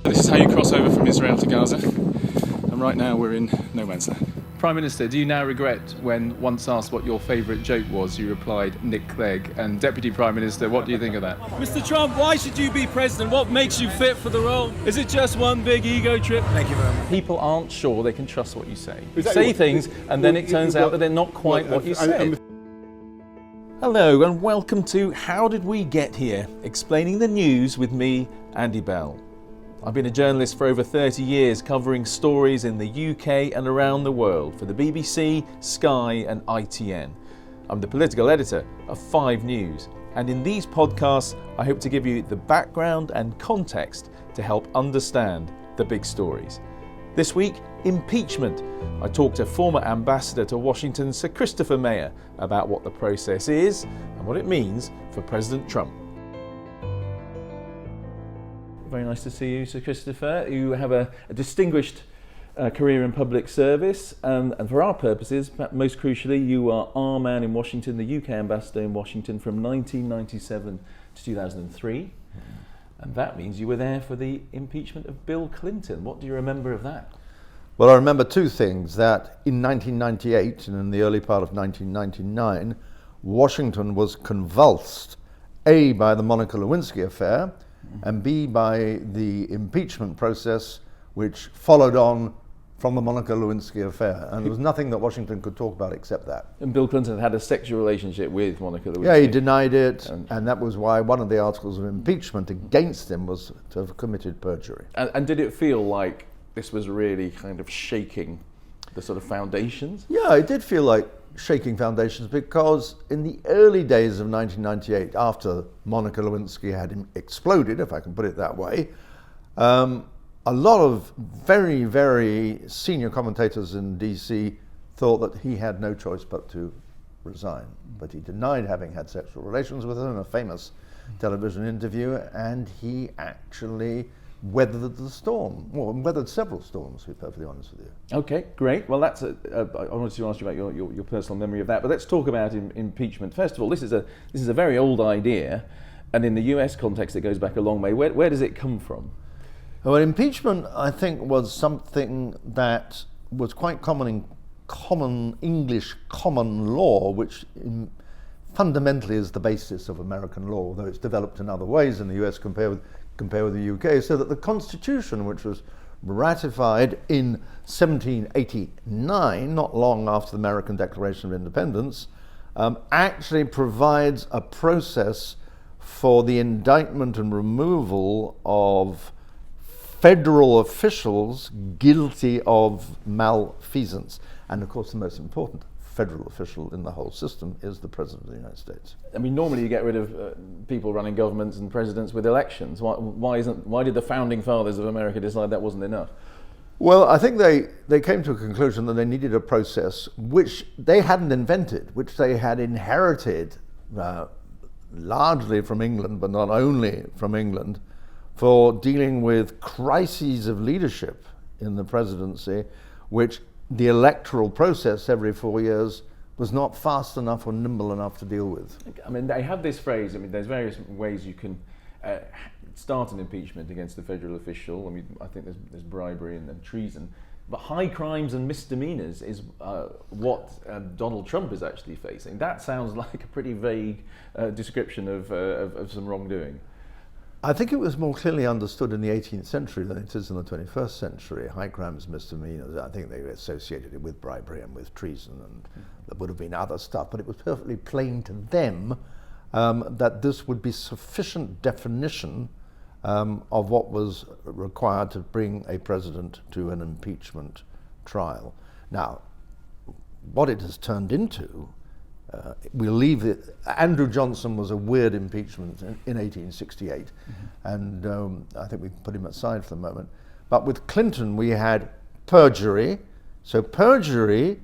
This is how you cross over from Israel to Gaza, and right now we're in no man's land. Prime Minister, do you now regret when once asked what your favourite joke was, you replied, Nick Clegg? And Deputy Prime Minister, what do you think of that? Mr. Trump, why should you be president? What makes you fit for the role? Is it just one big ego trip? Thank you very much. People aren't sure they can trust what you say. You say things and then it turns out that they're not quite what you said. Hello and welcome to How Did We Get Here? Explaining the news with me, Andy Bell. I've been a journalist for over 30 years, covering stories in the UK and around the world for the BBC, Sky and ITN. I'm the political editor of 5 News, and in these podcasts I hope to give you the background and context to help understand the big stories. This week, impeachment. I talked to former ambassador to Washington, Sir Christopher Meyer, about what the process is and what it means for President Trump. Very nice to see you, Sir Christopher. You have a distinguished career in public service, and for our purposes, most crucially, you are our man in Washington, the UK ambassador in Washington from 1997 to 2003. And that means you were there for the impeachment of Bill Clinton. What do you remember of that? Well, I remember 2 things. That in 1998 and in the early part of 1999, Washington was convulsed, A, by the Monica Lewinsky affair, and B, by the impeachment process which followed on from the Monica Lewinsky affair. And there was nothing that Washington could talk about except that. And Bill Clinton had a sexual relationship with Monica Lewinsky. Yeah, he denied it, and that was why one of the articles of impeachment against him was to have committed perjury. And did it feel like this was really kind of shaking the sort of foundations? Yeah, it did feel like shaking foundations, because in the early days of 1998, after Monica Lewinsky had exploded, if I can put it that way, a lot of very, very senior commentators in D.C. thought that he had no choice but to resign. But he denied having had sexual relations with her in a famous television interview, and he actually weathered the storm, well, weathered several storms, to be perfectly honest with you. Okay, great. Well, that's I wanted to ask you about your personal memory of that, but let's talk about impeachment. First of all, this is a very old idea, and in the US context, it goes back a long way. Where does it come from? Well, impeachment, I think, was something that was quite common in common English common law, which fundamentally is the basis of American law, although it's developed in other ways in the US compared with the UK, so that the Constitution, which was ratified in 1789, not long after the American Declaration of Independence, actually provides a process for the indictment and removal of federal officials guilty of malfeasance. And of course, the most important federal official in the whole system is the President of the United States. I mean, normally you get rid of people running governments and presidents with elections. Why did the founding fathers of America decide that wasn't enough? Well, I think they came to a conclusion that they needed a process which they hadn't invented, which they had inherited largely from England, but not only from England, for dealing with crises of leadership in the presidency, which the electoral process every 4 years was not fast enough or nimble enough to deal with. I mean, they have this phrase. I mean, there's various ways you can start an impeachment against a federal official. I mean, I think there's bribery and treason. But high crimes and misdemeanors is what Donald Trump is actually facing. That sounds like a pretty vague description of some wrongdoing. I think it was more clearly understood in the 18th century than it is in the 21st century. High crimes, misdemeanors, I think they were associated with bribery and with treason, and there would have been other stuff, but it was perfectly plain to them that this would be sufficient definition of what was required to bring a president to an impeachment trial. Now, what it has turned into, we'll leave it. Andrew Johnson was a weird impeachment in 1868, and I think we can put him aside for the moment. But with Clinton, we had perjury. So perjury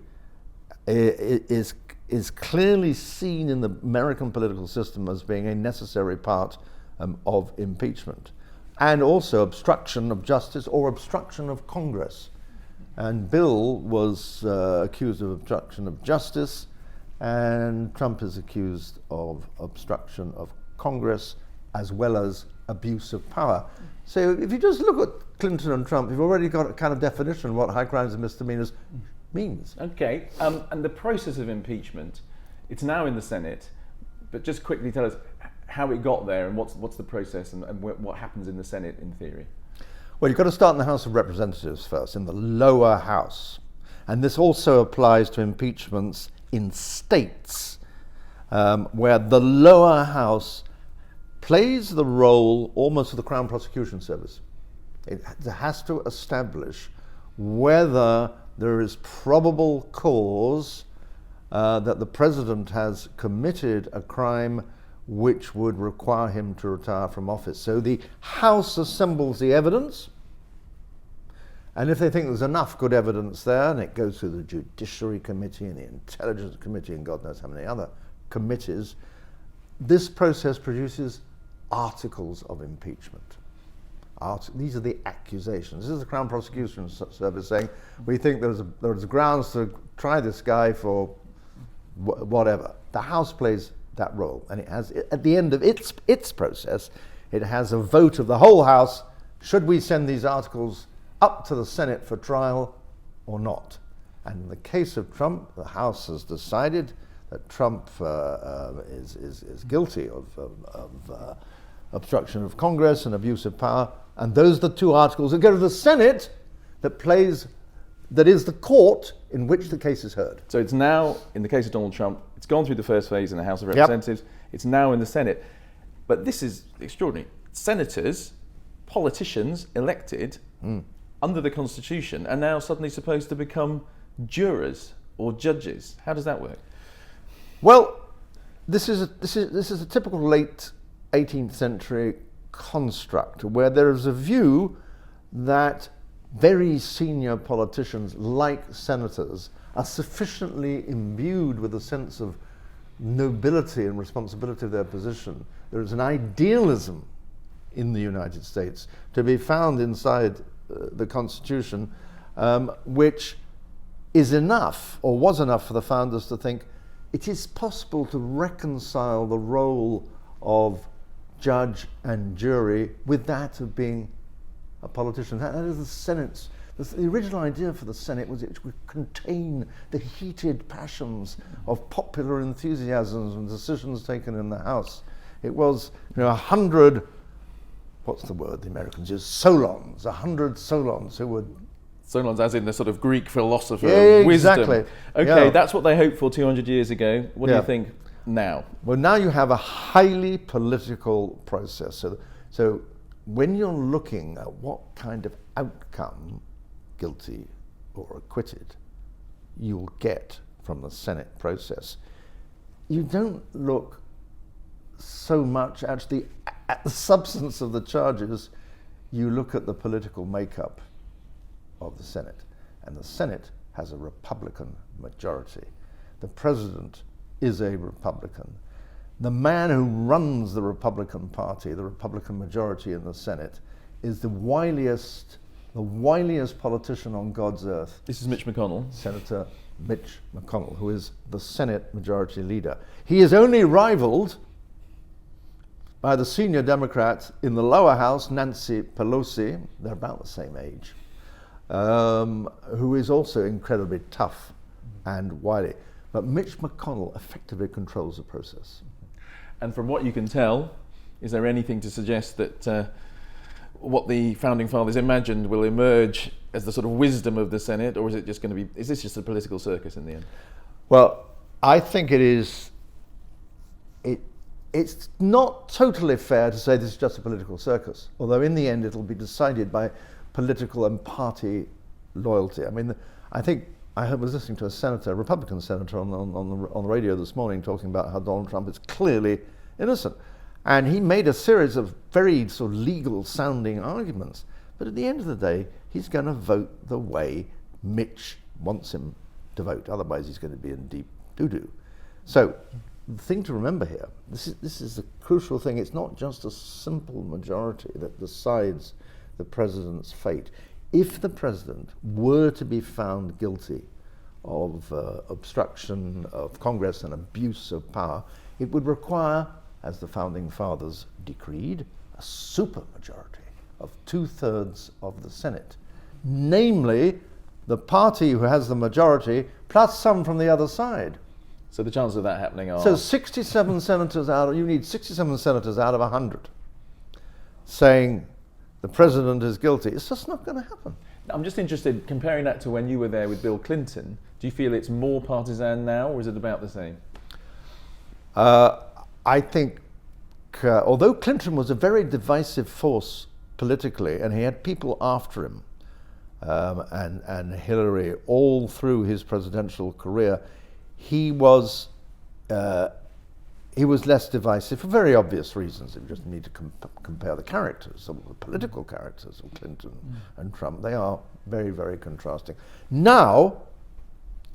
is clearly seen in the American political system as being a necessary part of impeachment, and also obstruction of justice or obstruction of Congress. And Bill was accused of obstruction of justice, and Trump is accused of obstruction of Congress as well as abuse of power. So if you just look at Clinton and Trump, you've already got a kind of definition of what high crimes and misdemeanors means. Okay, and the process of impeachment, it's now in the Senate, but just quickly tell us how it got there and what's the process and what happens in the Senate in theory. Well, you've got to start in the House of Representatives first, in the lower house. And this also applies to impeachments in states, where the lower house plays the role almost of the Crown Prosecution Service. It has to establish whether there is probable cause that the president has committed a crime which would require him to retire from office. So the House assembles the evidence, and if they think there's enough good evidence there, and it goes through the Judiciary Committee and the Intelligence Committee and God knows how many other committees, this process produces articles of impeachment. These are the accusations. This is the Crown Prosecution Service saying, we think there's grounds to try this guy for whatever. The House plays that role, and it has, at the end of its process, it has a vote of the whole House, should we send these articles up to the Senate for trial or not? And in the case of Trump, the House has decided that Trump is guilty of obstruction of Congress and abuse of power, and those are the two articles that go to the Senate that is the court in which the case is heard. So it's now, in the case of Donald Trump, it's gone through the first phase in the House of Representatives, It's now in the Senate. But this is extraordinary. Senators, politicians elected under the Constitution are now suddenly supposed to become jurors or judges. How does that work? Well, this is a typical late 18th century construct where there is a view that very senior politicians like senators are sufficiently imbued with a sense of nobility and responsibility of their position. There is an idealism in the United States to be found inside the Constitution, which is enough, or was enough, for the founders to think it is possible to reconcile the role of judge and jury with that of being a politician. That is the Senate's. The original idea for the Senate was it would contain the heated passions of popular enthusiasms and decisions taken in the House. It was 100, what's the word the Americans use, solons, 100 solons who would... Solons as in the sort of Greek philosopher of wisdom. Exactly. Okay, that's what they hoped for 200 years ago. What do you think now? Well, now you have a highly political process. So when you're looking at what kind of outcome, guilty or acquitted, you'll get from the Senate process, you don't look so much actually at the substance of the charges, you look at the political makeup of the Senate. And the Senate has a Republican majority. The president is a Republican. The man who runs the Republican Party, the Republican majority in the Senate, is the wiliest politician on God's earth. This is Mitch McConnell. Senator Mitch McConnell, who is the Senate Majority Leader. He is only rivaled by the senior Democrat in the lower house, Nancy Pelosi, they're about the same age, who is also incredibly tough and wily. But Mitch McConnell effectively controls the process. And from what you can tell, is there anything to suggest that what the founding fathers imagined will emerge as the sort of wisdom of the Senate, or is it just going to be, is this just a political circus in the end? Well, I think it is, it's not totally fair to say this is just a political circus, although in the end it'll be decided by political and party loyalty. I mean, I think I was listening to a senator, a Republican senator on the radio this morning talking about how Donald Trump is clearly innocent. And he made a series of very sort of legal sounding arguments. But at the end of the day, he's going to vote the way Mitch wants him to vote. Otherwise, he's going to be in deep doo-doo. So the thing to remember here, this is the crucial thing. It's not just a simple majority that decides the president's fate. If the president were to be found guilty of obstruction of Congress and abuse of power, it would require, as the founding fathers decreed, a supermajority of 2/3 of the Senate, namely the party who has the majority plus some from the other side. So the chances of that happening are... So 67 senators you need 67 senators out of 100 saying the president is guilty. It's just not going to happen. I'm just interested, comparing that to when you were there with Bill Clinton, do you feel it's more partisan now, or is it about the same? I think, although Clinton was a very divisive force politically, and he had people after him, and Hillary all through his presidential career, he was less divisive for very obvious reasons. You just need to compare the characters, the political characters of Clinton and Trump. They are very, very contrasting. Now,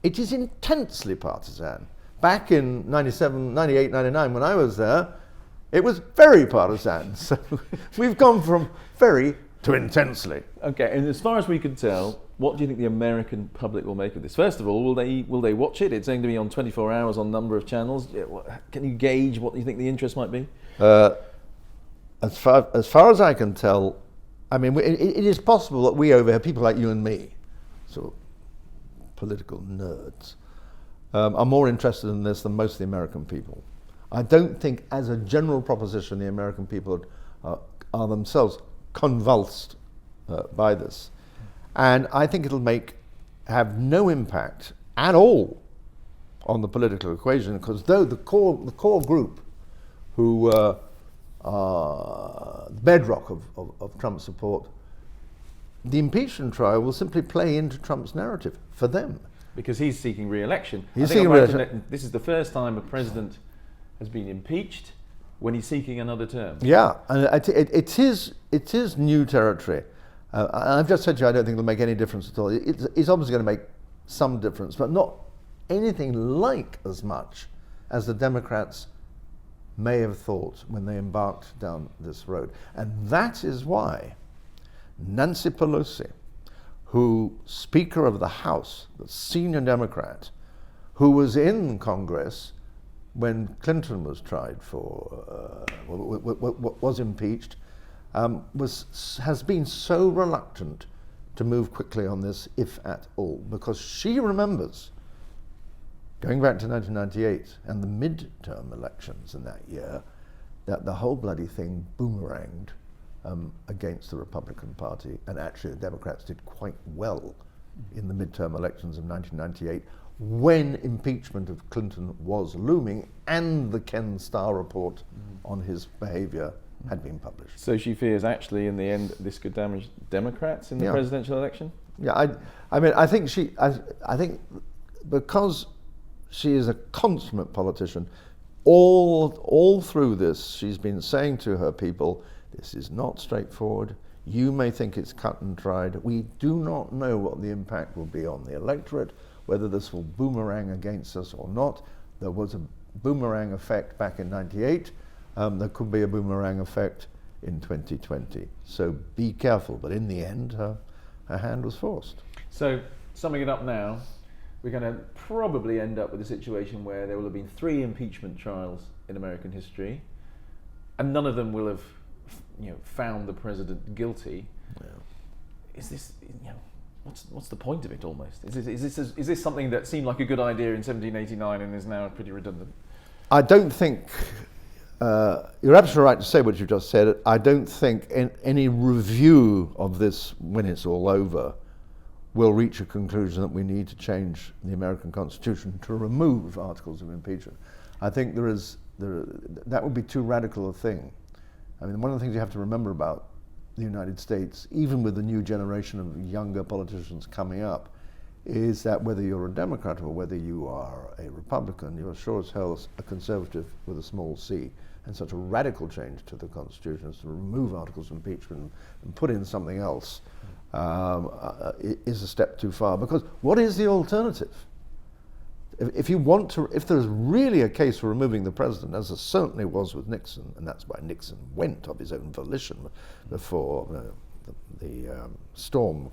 it is intensely partisan. Back in 97, 98, 99, when I was there, it was very partisan. So we've gone from very to intensely. Okay, and as far as we can tell, what do you think the American public will make of this? First of all, will they watch it? It's going to be on 24 hours on a number of channels. Can you gauge what you think the interest might be? As far as I can tell, I mean, it is possible that we over here, people like you and me, sort of political nerds, are more interested in this than most of the American people. I don't think, as a general proposition, the American people are themselves convulsed by this. And I think it'll have no impact at all on the political equation, because though the core group who are the bedrock of Trump's support, the impeachment trial will simply play into Trump's narrative for them. Because he's seeking re-election. He's seeking re-election. This is the first time a president has been impeached when he's seeking another term. Yeah, and it is new territory. I've just said to you, I don't think it'll make any difference at all. It's obviously going to make some difference, but not anything like as much as the Democrats may have thought when they embarked down this road. And that is why Nancy Pelosi, who Speaker of the House, the senior Democrat, who was in Congress when Clinton was tried for, was impeached, has been so reluctant to move quickly on this, if at all, because she remembers going back to 1998 and the midterm elections in that year, that the whole bloody thing boomeranged against the Republican Party, and actually the Democrats did quite well in the midterm elections of 1998 when impeachment of Clinton was looming and the Ken Starr report on his behavior had been published. So she fears actually in the end this could damage Democrats in the presidential election? Yeah, I mean, I think because she is a consummate politician, all through this she's been saying to her people, this is not straightforward. You may think it's cut and dried. We do not know what the impact will be on the electorate, whether this will boomerang against us or not. There was a boomerang effect back in 98. There could be a boomerang effect in 2020. So be careful. But in the end, her hand was forced. So summing it up now, we're going to probably end up with a situation where there will have been 3 impeachment trials in American history, and none of them will have, found the president guilty. Yeah. Is this, what's the point of it almost? Is this something that seemed like a good idea in 1789 and is now pretty redundant? I don't think, you're absolutely right to say what you just said. I don't think any review of this when it's all over will reach a conclusion that we need to change the American Constitution to remove articles of impeachment. I think that would be too radical a thing. I mean, one of the things you have to remember about the United States, even with the new generation of younger politicians coming up, is that whether you're a Democrat or whether you are a Republican, you're sure as hell a conservative with a small c. And such a radical change to the Constitution as to remove articles of impeachment and put in something else is a step too far. Because what is the alternative? If there's really a case for removing the president, as there certainly was with Nixon, and that's why Nixon went of his own volition before the storm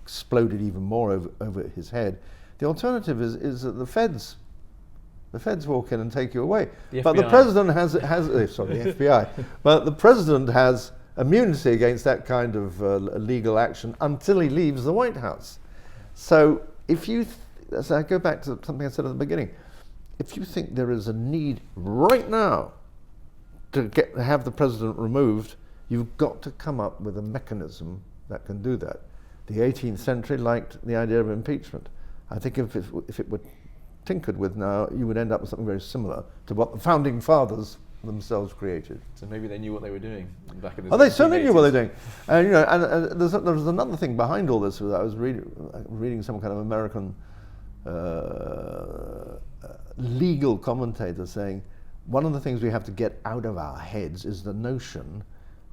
exploded even more over his head, the alternative is that the feds walk in and take you away. But the president has the FBI. But the president has immunity against that kind of legal action until he leaves the White House. So if you, as I go back to something I said at the beginning, if you think there is a need right now to have the president removed, you've got to come up with a mechanism that can do that. The 18th century liked the idea of impeachment. I think if it were tinkered with now, you would end up with something very similar to what the founding fathers themselves created. So maybe they knew what they were doing back in the 1780s. Oh, they certainly knew what they were doing. And, you know, and there's another thing behind all this. I was reading some kind of American legal commentator saying, one of the things we have to get out of our heads is the notion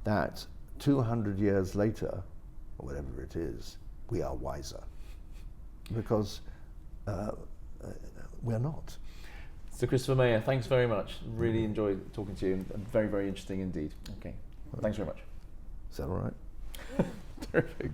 that 200 years later, or whatever it is, we are wiser. Because we're not. So Christopher Meyer, thanks very much. Really enjoyed talking to you, and very, very interesting indeed. Okay, thanks very much. Is that all right? Terrific.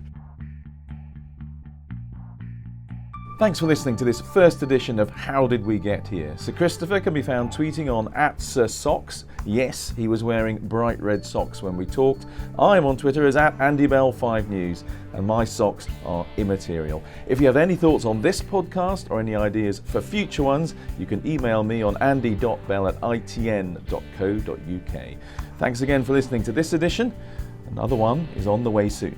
Thanks for listening to this first edition of How Did We Get Here? Sir Christopher can be found tweeting on @SirSocks. Yes, he was wearing bright red socks when we talked. I'm on Twitter as @AndyBell5News, and my socks are immaterial. If you have any thoughts on this podcast or any ideas for future ones, you can email me on andy.bell@itn.co.uk. Thanks again for listening to this edition. Another one is on the way soon.